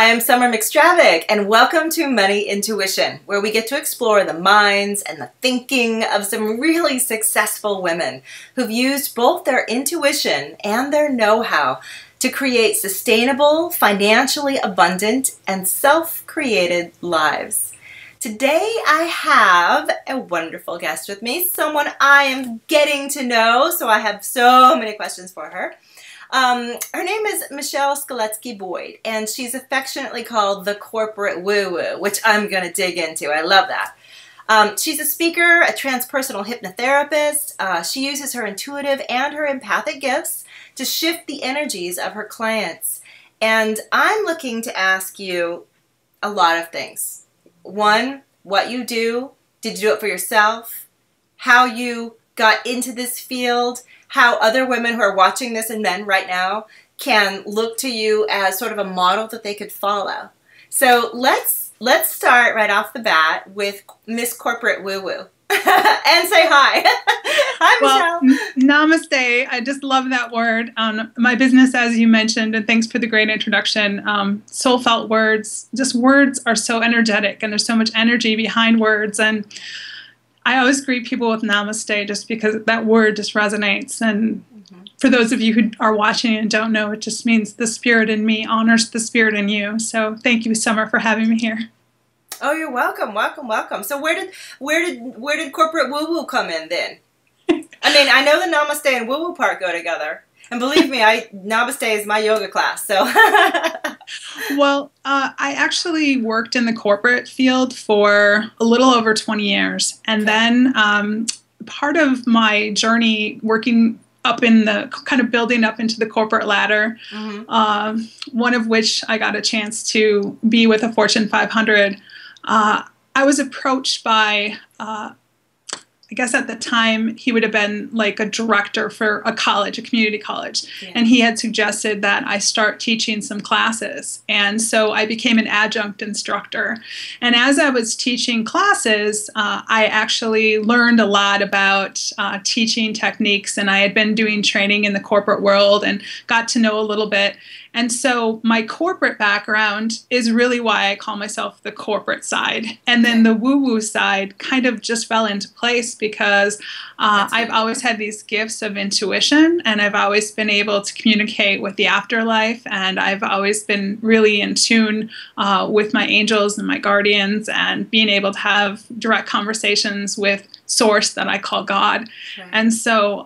Hi, I'm Summer McStravick, and welcome to Money Intuition, where we get to explore the minds and the thinking of some really successful women who've used both their intuition and their know-how to create sustainable, financially abundant, and self-created lives. Today, I have a wonderful guest with me, someone I am getting to know, so I have so many questions for her. Her name is Skaletski Boyd, and she's affectionately called the corporate woo-woo, which I'm going to dig into. I love that. She's a speaker, a transpersonal hypnotherapist. She uses her intuitive and her empathic gifts to shift the energies of her clients. And I'm looking to ask you a lot of things. One, what you do. Did you do it for yourself? How you got into this field? How other women who are watching this and men right now can look to you as sort of a model that they could follow. So let's start right off the bat with Miss Corporate Woo Woo. And say hi. Hi, Michelle. Well, namaste. I just love that word. My business, as you mentioned, and thanks for the great introduction, soul felt words. Just words are so energetic, and there's so much energy behind words. And I always greet people with namaste just because that word just resonates. And for those of you who are watching and don't know, it just means the spirit in me honors the spirit in you. So thank you, Summer, for having me here. Oh, you're welcome, welcome, welcome. So where did corporate woo-woo come in then? I mean, I know the namaste and woo-woo part go together. And believe me, namaste is my yoga class, so. Well, I actually worked in the corporate field for a little over 20 years. And then part of my journey working up in the, kind of building up into the corporate ladder, one of which I got a chance to be with a Fortune 500, I was approached by, I guess at the time, he would have been like a director for a college, a community college. Yeah. And he had suggested that I start teaching some classes. And so I became an adjunct instructor. And as I was teaching classes, I actually learned a lot about teaching techniques. And I had been doing training in the corporate world and got to know a little bit. And so my corporate background is really why I call myself the corporate side. And then the woo-woo side kind of just fell into place because I've always had these gifts of intuition, and I've always been able to communicate with the afterlife, and I've always been really in tune with my angels and my guardians, and being able to have direct conversations with Source that I call God. Right. And so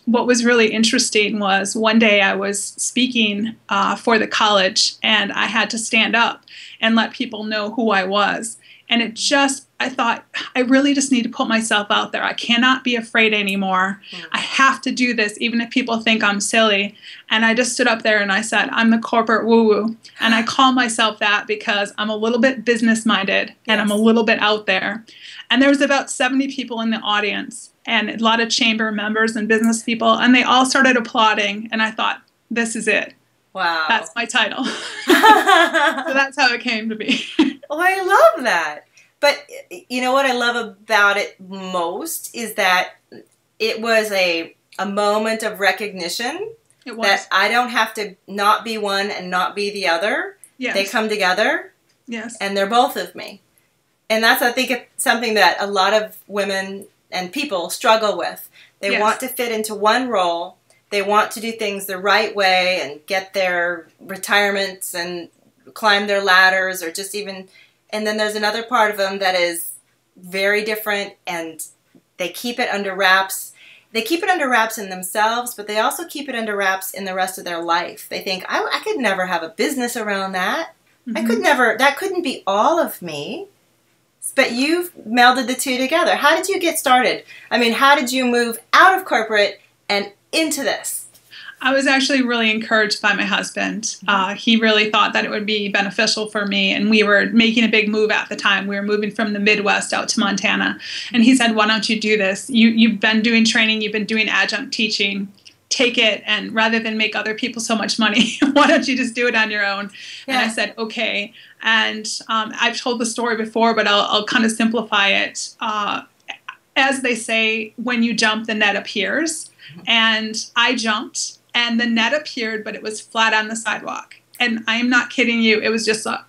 what was really interesting was one day I was speaking for the college, and I had to stand up and let people know who I was. And it just, I thought, I really just need to put myself out there. I cannot be afraid anymore. I have to do this, even if people think I'm silly. And I just stood up there and I said, I'm the corporate woo-woo. And I call myself that because I'm a little bit business-minded and I'm a little bit out there. And there was about 70 people in the audience and a lot of chamber members and business people. And they all started applauding. And I thought, this is it. Wow. That's my title. So that's how it came to be. Oh, I love that. But you know what I love about it most is that it was a moment of recognition. It was. That I don't have to not be one and not be the other. Yes. They come together. Yes. And they're both of me. And that's, I think, it's something that a lot of women and people struggle with. They want to fit into one role. They want to do things the right way and get their retirements and climb their ladders, or just even, and then there's another part of them that is very different, and they keep it under wraps. They keep it under wraps in themselves, but they also keep it under wraps in the rest of their life. They think, I could never have a business around that. I could never, that couldn't be all of me. But you've melded the two together. How did you get started? I mean, how did you move out of corporate and into this? I was actually really encouraged by my husband. He really thought that it would be beneficial for me, and we were making a big move at the time. We were moving from the Midwest out to Montana, and he said, why don't you do this? You've been doing training, you've been doing adjunct teaching. Take it, and rather than make other people so much money, why don't you just do it on your own? Yeah. And I said, okay. And I've told the story before, but I'll kind of simplify it. As they say, when you jump, the net appears. And I jumped, and the net appeared, but it was flat on the sidewalk. and I am not kidding you, it was just a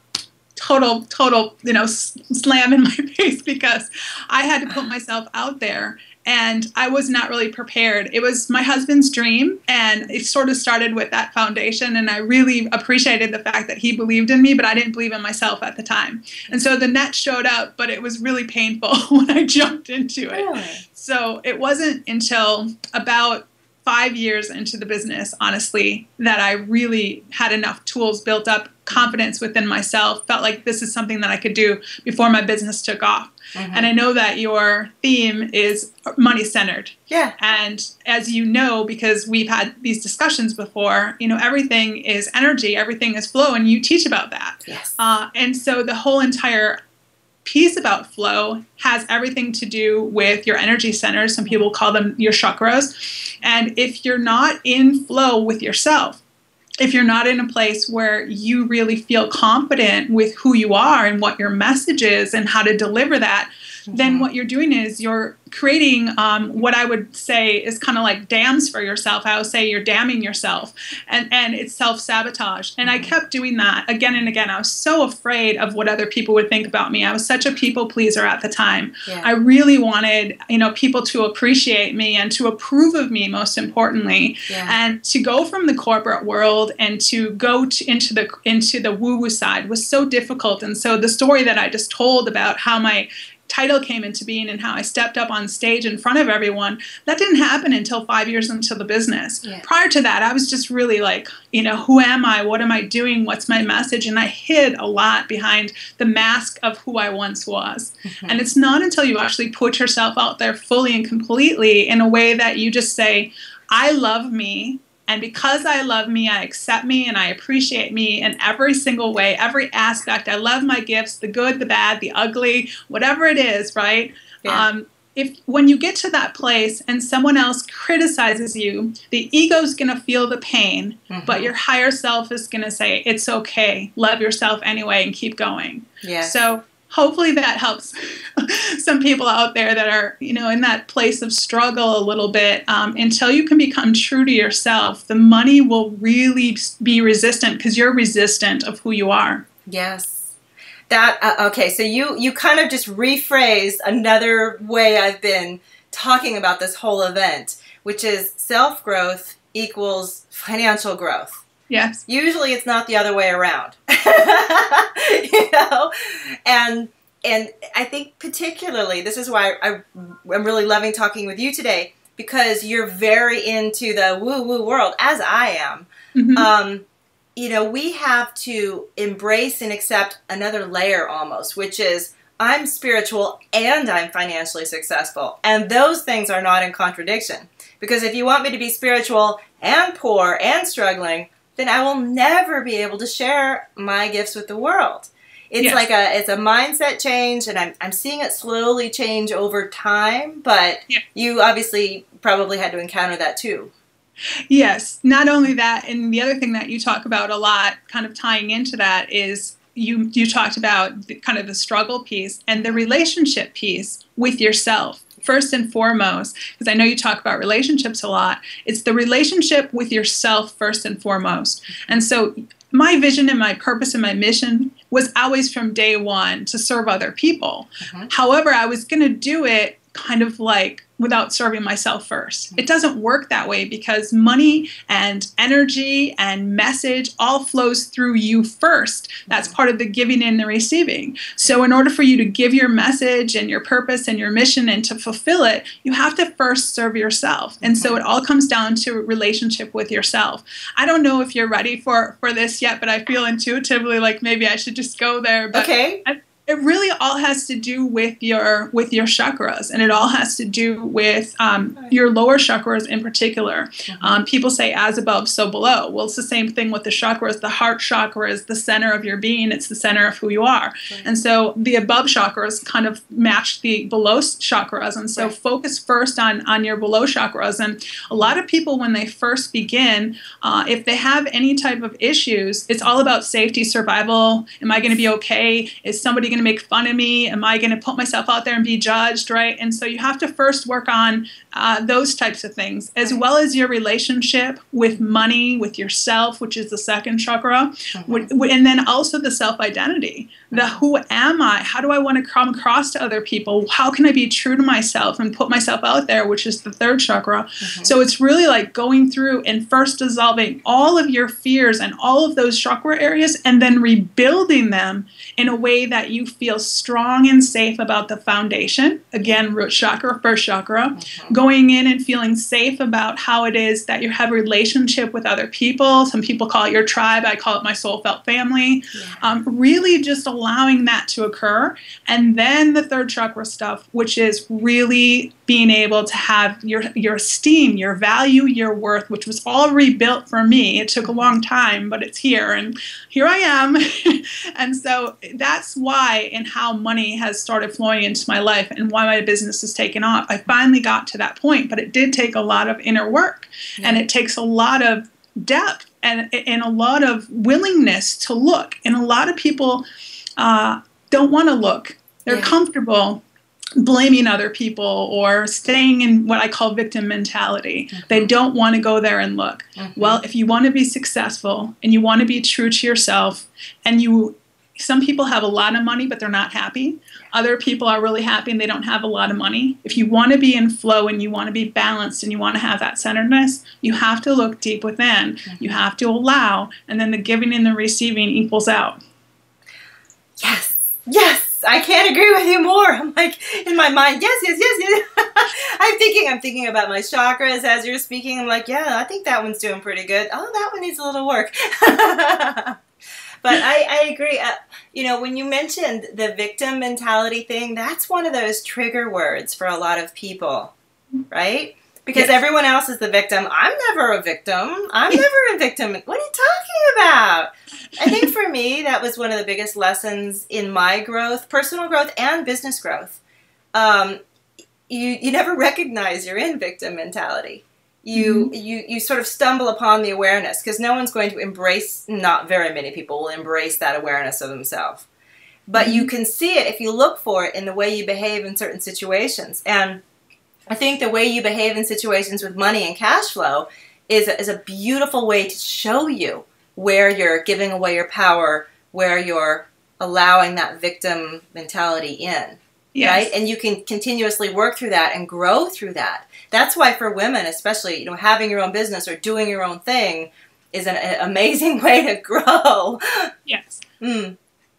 total, slam in my face, because I had to put myself out there. And I was not really prepared. It was my husband's dream, and it sort of started with that foundation. And I really appreciated the fact that he believed in me, but I didn't believe in myself at the time. And so the net showed up, but it was really painful when I jumped into it. Really? So it wasn't until about 5 years into the business, honestly, that I really had enough tools built up, confidence within myself, felt like this is something that I could do before my business took off. And I know that your theme is money-centered. Yeah. And as you know, because we've had these discussions before, everything is energy, everything is flow, and you teach about that. Yes. And so the whole entire piece about flow has everything to do with your energy centers. Some people call them your chakras. And if you're not in flow with yourself, if you're not in a place where you really feel confident with who you are and what your message is and how to deliver that, then what you're doing is you're creating what I would say is kind of like dams for yourself. I would say you're damming yourself, and it's self-sabotage. And I kept doing that again and again. I was so afraid of what other people would think about me. I was such a people pleaser at the time. Yeah. I really wanted, people to appreciate me and to approve of me, most importantly. Yeah. And to go from the corporate world and to go into the woo-woo side was so difficult. And so the story that I just told about how my title came into being and how I stepped up on stage in front of everyone, that didn't happen until 5 years into the business. Yeah. Prior to that, I was just really like, who am I? What am I doing? What's my message? And I hid a lot behind the mask of who I once was. And it's not until you actually put yourself out there fully and completely in a way that you just say, I love me. And because I love me, I accept me, and I appreciate me in every single way, every aspect. I love my gifts, the good, the bad, the ugly, whatever it is, right? Yeah. When you get to that place and someone else criticizes you, the ego's going to feel the pain, but your higher self is going to say, it's okay, love yourself anyway, and keep going. Yeah. So hopefully that helps some people out there that are, in that place of struggle a little bit. Until you can become true to yourself, the money will really be resistant, because you're resistant of who you are. Yes. Okay, so you kind of just rephrased another way I've been talking about this whole event, which is self-growth equals financial growth. Yes. Usually it's not the other way around. And I think particularly, this is why I'm really loving talking with you today, because you're very into the woo-woo world, as I am. We have to embrace and accept another layer almost, which is I'm spiritual and I'm financially successful. And those things are not in contradiction. Because if you want me to be spiritual and poor and struggling, then I will never be able to share my gifts with the world. It's like it's a mindset change, and I'm seeing it slowly change over time, but you obviously probably had to encounter that too. Yes, not only that, and the other thing that you talk about a lot, kind of tying into that, is you talked about kind of the struggle piece and the relationship piece with yourself. First and foremost, because I know you talk about relationships a lot, it's the relationship with yourself first and foremost. And so my vision and my purpose and my mission was always from day one to serve other people. However, I was going to do it kind of like without serving myself first. It doesn't work that way, because money and energy and message all flows through you first. That's part of the giving and the receiving. So in order for you to give your message and your purpose and your mission and to fulfill it, you have to first serve yourself. And so it all comes down to relationship with yourself. I don't know if you're ready for this yet, but I feel intuitively like maybe I should just go there. But okay. It really all has to do with your chakras, and it all has to do with your lower chakras in particular. People say as above, so below. Well, it's the same thing with the chakras. The heart chakra is the center of your being. It's the center of who you are. Right. And so the above chakras kind of match the below chakras. And so focus first on your below chakras. And a lot of people, when they first begin, if they have any type of issues, it's all about safety, survival. Am I going to be okay? Is somebody going to make fun of me? Am I going to put myself out there and be judged, right? And so you have to first work on those types of things, as well as your relationship with money, with yourself, which is the second chakra, and then also the self-identity. The who am I? How do I want to come across to other people? How can I be true to myself and put myself out there, which is the third chakra. So it's really like going through and first dissolving all of your fears and all of those chakra areas, and then rebuilding them in a way that you feel strong and safe about the foundation. Again, root chakra, first chakra. Going in and feeling safe about how it is that you have a relationship with other people. Some people call it your tribe. I call it my soul felt family. Really just allowing that to occur. And then the third chakra stuff, which is really being able to have your esteem, your value, your worth, which was all rebuilt for me. It took a long time, but it's here, and here I am. And so that's why and how money has started flowing into my life and why my business has taken off. I finally got to that point, but it did take a lot of inner work, and it takes a lot of depth and a lot of willingness to look. And a lot of people don't want to look. They're comfortable blaming other people or staying in what I call victim mentality. They don't want to go there and look. Well, if you want to be successful and you want to be true to yourself, and some people have a lot of money, but they're not happy. Other people are really happy and they don't have a lot of money. If you want to be in flow and you want to be balanced and you want to have that centeredness, you have to look deep within. You have to allow, and then the giving and the receiving equals out. Yes, yes. I can't agree with you more. I'm like, in my mind, yes, yes, yes, yes. I'm thinking about my chakras as you're speaking. I'm like, yeah, I think that one's doing pretty good. Oh, that one needs a little work. But I agree. You know, when you mentioned the victim mentality thing, that's one of those trigger words for a lot of people, right? Because everyone else is the victim. I'm never a victim. I'm never a victim. What are you talking about? I think for me, that was one of the biggest lessons in my growth, personal growth and business growth. You never recognize you're in victim mentality. You sort of stumble upon the awareness, because no one's going to embrace, not very many people will embrace that awareness of themselves. But you can see it if you look for it in the way you behave in certain situations. And I think the way you behave in situations with money and cash flow is a beautiful way to show you where you're giving away your power, where you're allowing that victim mentality in, right? And you can continuously work through that and grow through that. That's why for women, especially, you know, having your own business or doing your own thing is an amazing way to grow. Yes.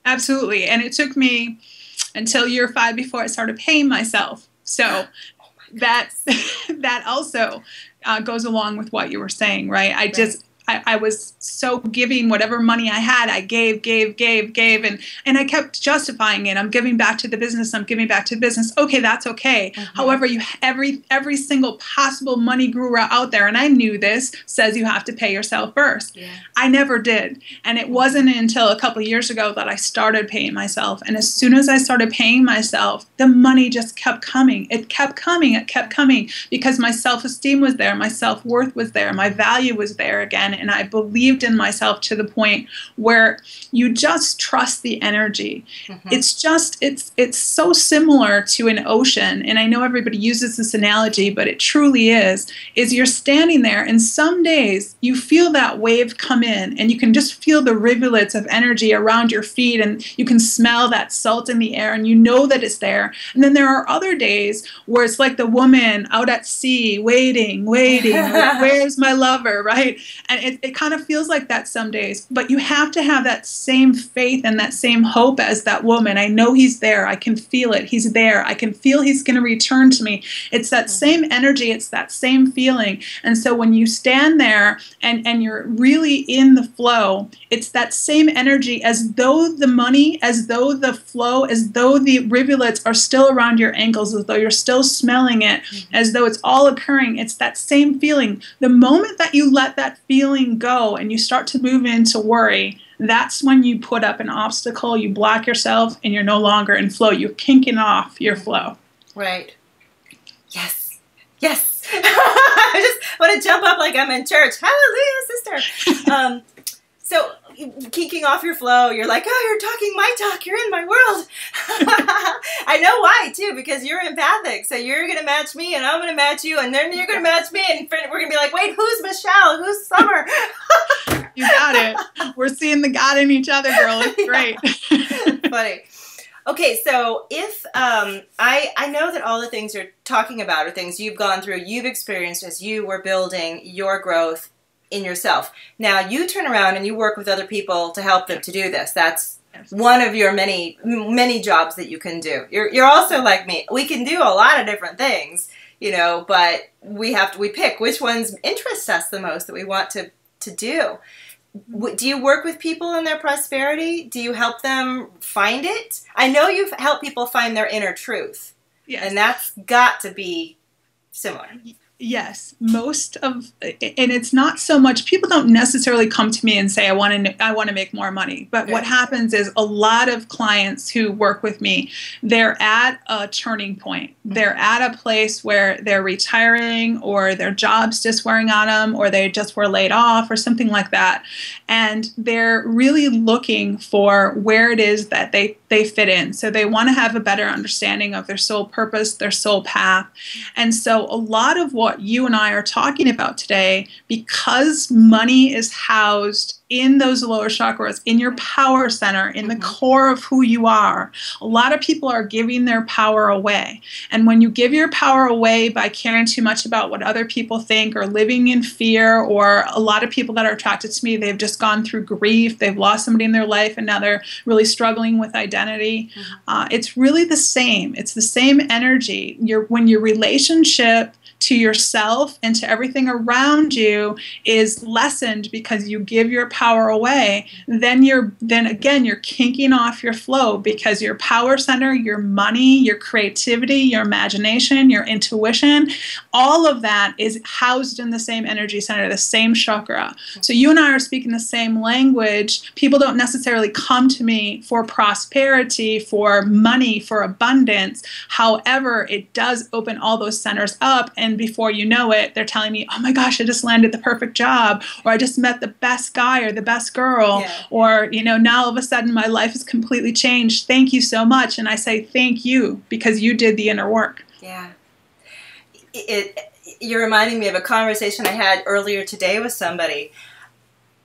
Absolutely. And it took me until year 5 before I started paying myself. So that also goes along with what you were saying, right? I was so giving whatever money I had, I gave, and I kept justifying it. I'm giving back to the business. I'm giving back to the business. Okay, that's okay. However, every single possible money guru out there, and I knew this, says you have to pay yourself first. I never did. And it wasn't until a couple of years ago that I started paying myself. And as soon as I started paying myself, the money just kept coming. It kept coming. It kept coming because my self-esteem was there. My self-worth was there. My value was there again. And I believed in myself to the point where you just trust the energy. It's so similar to an ocean. And I know everybody uses this analogy, but it truly is you're standing there and some days you feel that wave come in and you can just feel the rivulets of energy around your feet and you can smell that salt in the air and you know that it's there. And then there are other days where it's like the woman out at sea waiting, like, where's my lover, right? And it kind of feels like that some days, but you have to have that same faith and that same hope as that woman. I know he's there. I can feel it. He's there. I can feel he's going to return to me. It's that same energy. It's that same feeling. And so when you stand there and you're really in the flow, it's that same energy as though the money, as though the flow, as though the rivulets are still around your ankles, as though you're still smelling it, as though it's all occurring. It's that same feeling. The moment that you let that feeling go and you start to move into worry, that's when you put up an obstacle, you block yourself, and you're no longer in flow. You're kinking off your flow. Right. Yes. Yes. I just want to jump up like I'm in church. Hallelujah, sister. So, kicking off your flow, you're like, oh, you're talking my talk. You're in my world. I know why, too, because you're empathic. So you're going to match me, and I'm going to match you, and then you're going to match me, and we're going to be like, wait, who's Michelle? Who's Summer? You got it. We're seeing the God in each other, girl. It's great. Funny. Okay, so if I know that all the things you're talking about are things you've gone through, you've experienced as you were building your growth in yourself. Now you turn around and you work with other people to help them to do this. That's one of your many jobs that you can do. You're also like me. We can do a lot of different things, you know, but we pick which ones interest us the most that we want to do. Do you work with people in their prosperity? Do you help them find it? I know you've helped people find their inner truth. Yes. And that's got to be similar. Yes, most of, and it's not so much, people don't necessarily come to me and say, I want to make more money. But what happens is a lot of clients who work with me, they're at a turning point. They're at a place where they're retiring, or their job's just wearing on them, or they just were laid off or something like that. And they're really looking for where it is that they fit in. So they want to have a better understanding of their soul purpose, their soul path. And so a lot of what you and I are talking about today, because money is housed in those lower chakras, in your power center, in the core of who you are, a lot of people are giving their power away. And when you give your power away by caring too much about what other people think, or living in fear, or a lot of people that are attracted to me, they've just gone through grief, they've lost somebody in their life, and now they're really struggling with identity. It's really the same. It's the same energy. When your relationship to yourself and to everything around you is lessened because you give your power away, then again you're kinking off your flow, because your power center, your money, your creativity, your imagination, your intuition, all of that is housed in the same energy center, the same chakra. So you and I are speaking the same language. People don't necessarily come to me for prosperity, for money, for abundance. However, it does open all those centers up, and before you know it, they're telling me, oh my gosh, I just landed the perfect job, or I just met the best guy or the best girl, or, you know, now all of a sudden my life has completely changed. Thank you so much. And I say, thank you, because you did the inner work. Yeah. You're reminding me of a conversation I had earlier today with somebody,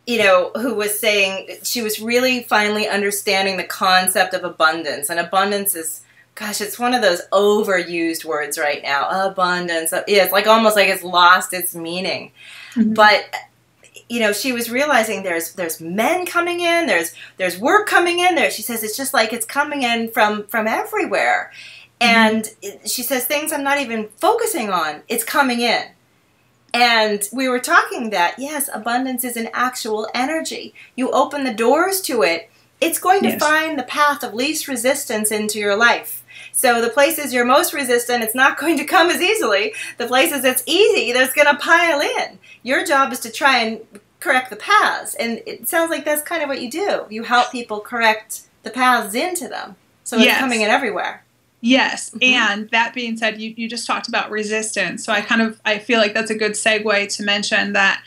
you know, who was saying she was really finally understanding the concept of abundance. And abundance is, gosh, it's one of those overused words right now. Abundance. Yeah, it's like almost like it's lost its meaning. But, you know, she was realizing there's men coming in, there's work coming in there. She says it's just like it's coming in from everywhere. And she says things I'm not even focusing on, it's coming in. And we were talking that, yes, abundance is an actual energy. You open the doors to it, it's going to find the path of least resistance into your life. So the places you're most resistant, it's not going to come as easily. The places it's easy, there's going to pile in. Your job is to try and correct the paths. And it sounds like that's kind of what you do. You help people correct the paths into them. So it's coming in everywhere. Yes. And that being said, you just talked about resistance. So I feel like that's a good segue to mention that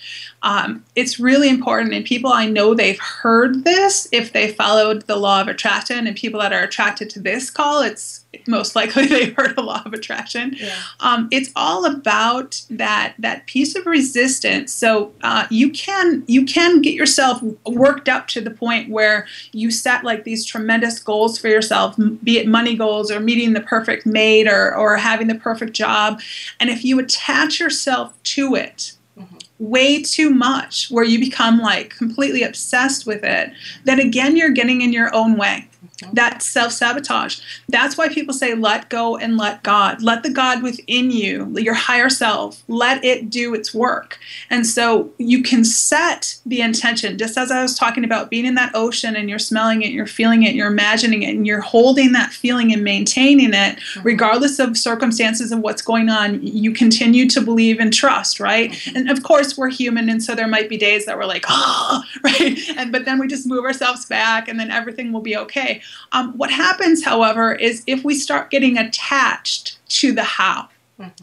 it's really important. And people, I know they've heard this if they followed the law of attraction, and people that are attracted to this call, it's most likely they've heard the law of attraction. It's all about that piece of resistance. So you can get yourself worked up to the point where you set like these tremendous goals for yourself, be it money goals or meeting the perfect mate or having the perfect job. And if you attach yourself to it way too much, where you become like completely obsessed with it, then again, you're getting in your own way. That's self-sabotage. That's why people say, let go and let God. Let the God within you, your higher self, let it do its work. And so you can set the intention, just as I was talking about being in that ocean and you're smelling it, you're feeling it, you're imagining it, and you're holding that feeling and maintaining it, regardless of circumstances of what's going on. You continue to believe and trust, right? And of course, we're human, and so there might be days that we're like, oh, right? But then we just move ourselves back, and then everything will be okay. What happens, however, is if we start getting attached to the how,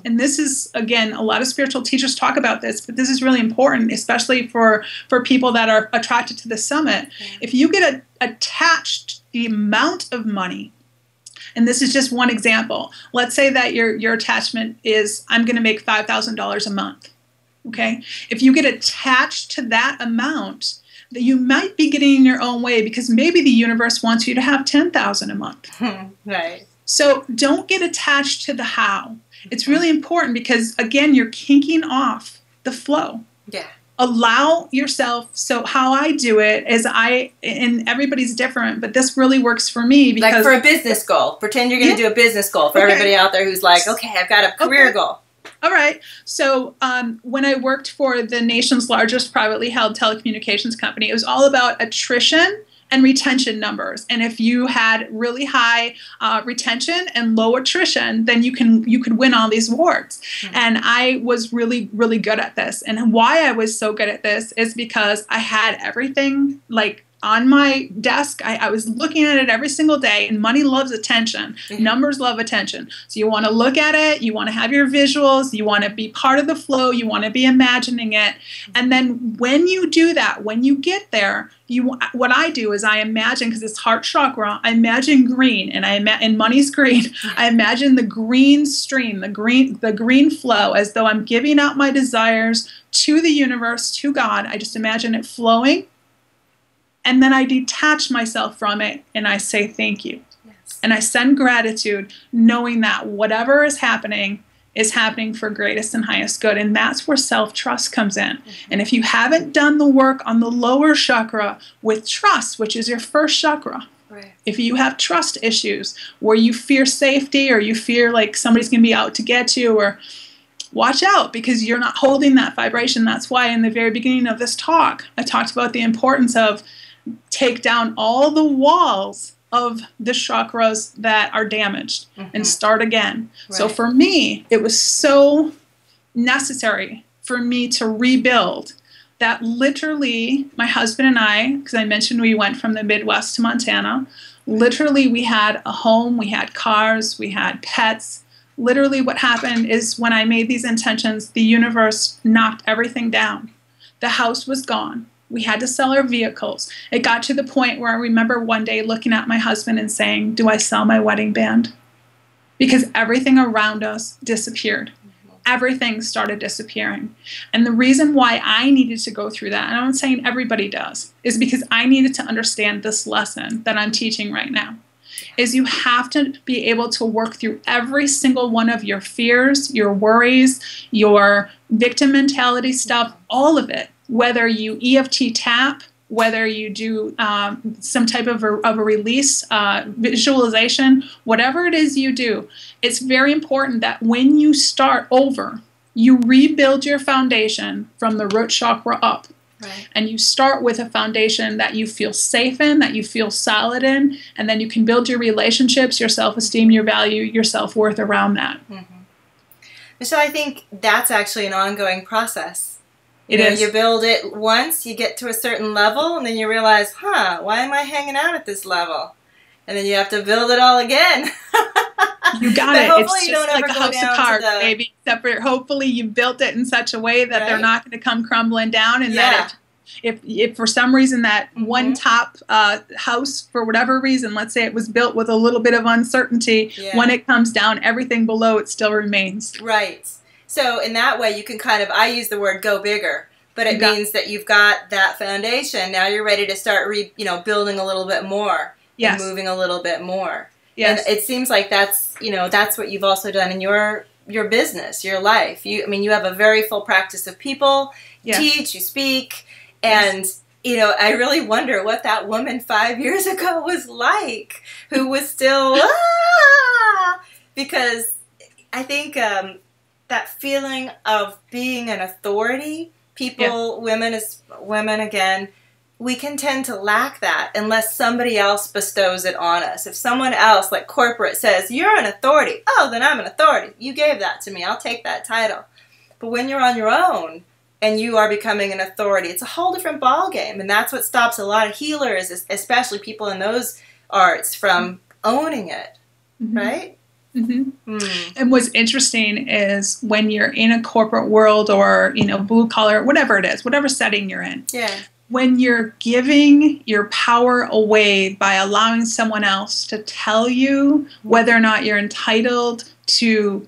And this is, again, a lot of spiritual teachers talk about this, but this is really important, especially for people that are attracted to the summit. If you get attached to the amount of money, and this is just one example, let's say that your attachment is, I'm going to make $5,000 a month. Okay? If you get attached to that amount, that you might be getting in your own way, because maybe the universe wants you to have $10,000 a month. Right. So don't get attached to the how. It's really important because, again, you're kinking off the flow. Yeah. Allow yourself. So how I do it is and everybody's different, but this really works for me because. Like for a business goal. Pretend you're going to do a business goal for everybody out there who's like, okay, I've got a career goal. All right. So when I worked for the nation's largest privately held telecommunications company, it was all about attrition and retention numbers. And if you had really high retention and low attrition, then you could win all these awards. And I was really, really good at this. And why I was so good at this is because I had everything like on my desk. I was looking at it every single day, and money loves attention. Numbers love attention. So you want to look at it, you want to have your visuals, you want to be part of the flow, you want to be imagining it. And then when you do that, when you get there, what I do is I imagine, because it's heart chakra, I imagine green, and money's green. I imagine the green stream, the green flow, as though I'm giving out my desires to the universe, to God. I just imagine it flowing. And then I detach myself from it and I say thank you. Yes. And I send gratitude, knowing that whatever is happening for greatest and highest good. And that's where self-trust comes in. And if you haven't done the work on the lower chakra with trust, which is your first chakra, if you have trust issues where you fear safety or you fear like somebody's going to be out to get you, or watch out because you're not holding that vibration. That's why in the very beginning of this talk, I talked about the importance of take down all the walls of the chakras that are damaged and start again. So for me, it was so necessary for me to rebuild that literally my husband and I, because I mentioned we went from the Midwest to Montana, literally we had a home, we had cars, we had pets. Literally what happened is when I made these intentions, the universe knocked everything down. The house was gone. We had to sell our vehicles. It got to the point where I remember one day looking at my husband and saying, do I sell my wedding band? Because everything around us disappeared. Everything started disappearing. And the reason why I needed to go through that, and I'm not saying everybody does, is because I needed to understand this lesson that I'm teaching right now. Is you have to be able to work through every single one of your fears, your worries, your victim mentality stuff, all of it. Whether you EFT tap, whether you do some type of a release, visualization, whatever it is you do, it's very important that when you start over, you rebuild your foundation from the root chakra up. Right. And you start with a foundation that you feel safe in, that you feel solid in, and then you can build your relationships, your self-esteem, your value, your self-worth around that. Michelle, I think that's actually an ongoing process. You build it once, you get to a certain level, and then you realize, why am I hanging out at this level? And then you have to build it all again. You got it. It's just like a house of cards, baby. Except for hopefully you built it in such a way that they're not going to come crumbling down, and that if for some reason that one top house, for whatever reason, let's say it was built with a little bit of uncertainty, when it comes down, everything below it still remains. Right. So in that way, you can kind of, I use the word go bigger, but it means that you've got that foundation. Now you're ready to start building a little bit more and moving a little bit more. Yes. And it seems like that's what you've also done in your business, your life. You have a very full practice of people, you teach, you speak, and I really wonder what that woman 5 years ago was like, who was still, because I think that feeling of being an authority, women again, we can tend to lack that unless somebody else bestows it on us. If someone else, like corporate, says, you're an authority, then I'm an authority. You gave that to me. I'll take that title. But when you're on your own and you are becoming an authority, it's a whole different ballgame. And that's what stops a lot of healers, especially people in those arts, from owning it, right? And what's interesting is when you're in a corporate world or, blue collar, whatever it is, whatever setting you're in. Yeah. When you're giving your power away by allowing someone else to tell you whether or not you're entitled to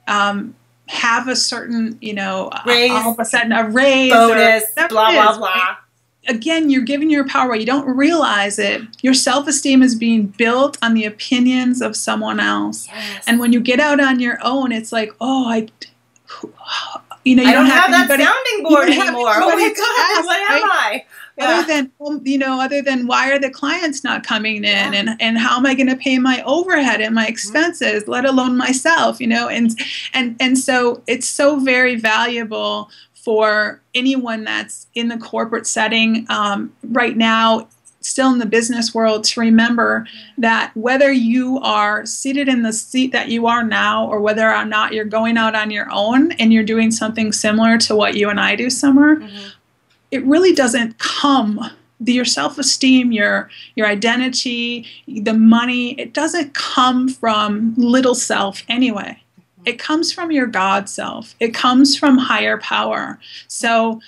have a certain, raise, all of a sudden a raise, bonus, or blah, blah, blah. Right? Again, you're giving your power away. You don't realize it. Your self-esteem is being built on the opinions of someone else. Yes. And when you get out on your own, it's like, I don't have that sounding board anymore. Oh my God, what am I? Yeah. Other than why are the clients not coming in, and how am I going to pay my overhead and my expenses, let alone myself, and so it's so very valuable for anyone that's in the corporate setting right now, still in the business world, to remember that whether you are seated in the seat that you are now, or whether or not you're going out on your own and you're doing something similar to what you and I do, Summer, it really doesn't come, your self-esteem, your identity, the money, it doesn't come from little self anyway. It comes from your God self. It comes from higher power. So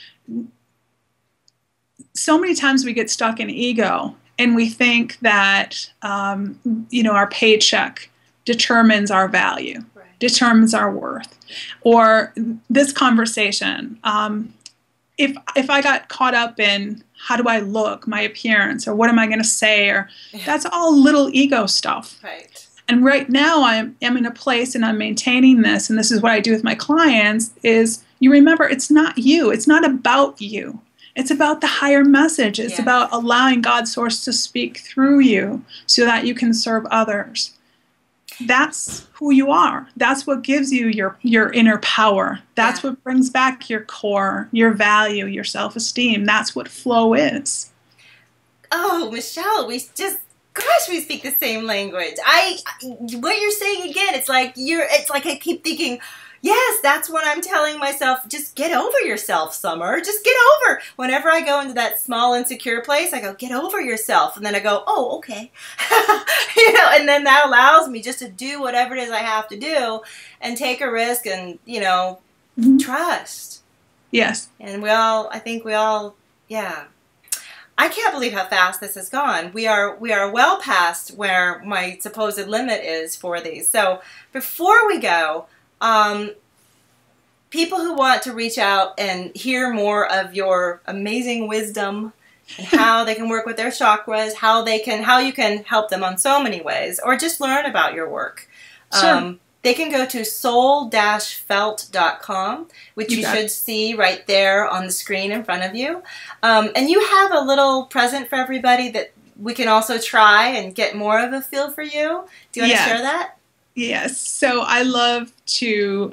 many times we get stuck in ego and we think that, our paycheck determines our value, determines our worth. Or this conversation, if I got caught up in how do I look, my appearance, or what am I going to say, or that's all little ego stuff. Right. And right now I'm in a place and I'm maintaining this, and this is what I do with my clients, is you remember it's not you. It's not about you. It's about the higher message. It's about allowing God's source to speak through you so that you can serve others. That's who you are. That's what gives you your inner power. That's what brings back your core, your value, your self-esteem. That's what flow is. Oh, Michelle, we speak the same language. What you're saying again, it's like I keep thinking, yes, that's what I'm telling myself. Just get over yourself, Summer. Just get over. Whenever I go into that small, insecure place, I go, get over yourself. And then I go, oh, okay. And then that allows me just to do whatever it is I have to do and take a risk and, trust. Yes. And I think we all, I can't believe how fast this has gone. We are well past where my supposed limit is for these. So before we go, people who want to reach out and hear more of your amazing wisdom and how they can work with their chakras, how you can help them on so many ways, or just learn about your work. Sure. They can go to soul-felt.com, which you should see right there on the screen in front of you. And you have a little present for everybody that we can also try and get more of a feel for you. Do you want to share that? Yes. So I love to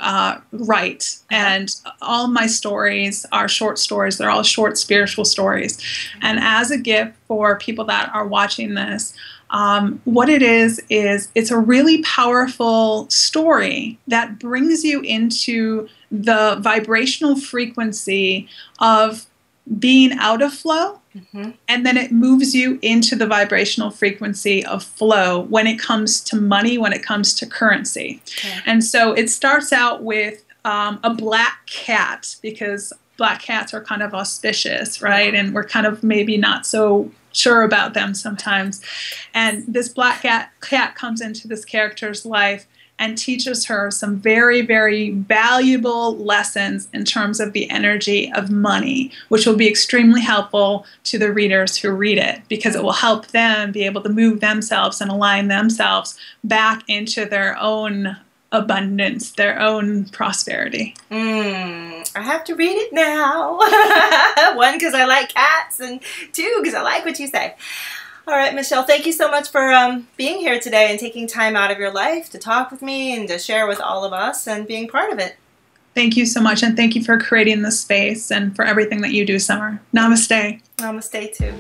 write, and all my stories are short stories. They're all short spiritual stories. And as a gift for people that are watching this, what it is it's a really powerful story that brings you into the vibrational frequency of being out of flow, and then it moves you into the vibrational frequency of flow when it comes to money, when it comes to currency. Okay. And so it starts out with a black cat, because black cats are kind of auspicious, right? And we're kind of maybe not so sure about them sometimes. And this black cat comes into this character's life and teaches her some very, very valuable lessons in terms of the energy of money, which will be extremely helpful to the readers who read it, because it will help them be able to move themselves and align themselves back into their own abundance, their own prosperity. I have to read it now. One, because I like cats, and two, because I like what you say. All right, Michelle, thank you so much for being here today and taking time out of your life to talk with me and to share with all of us and being part of it. Thank you so much, and thank you for creating this space and for everything that you do, Summer. Namaste. Namaste, too.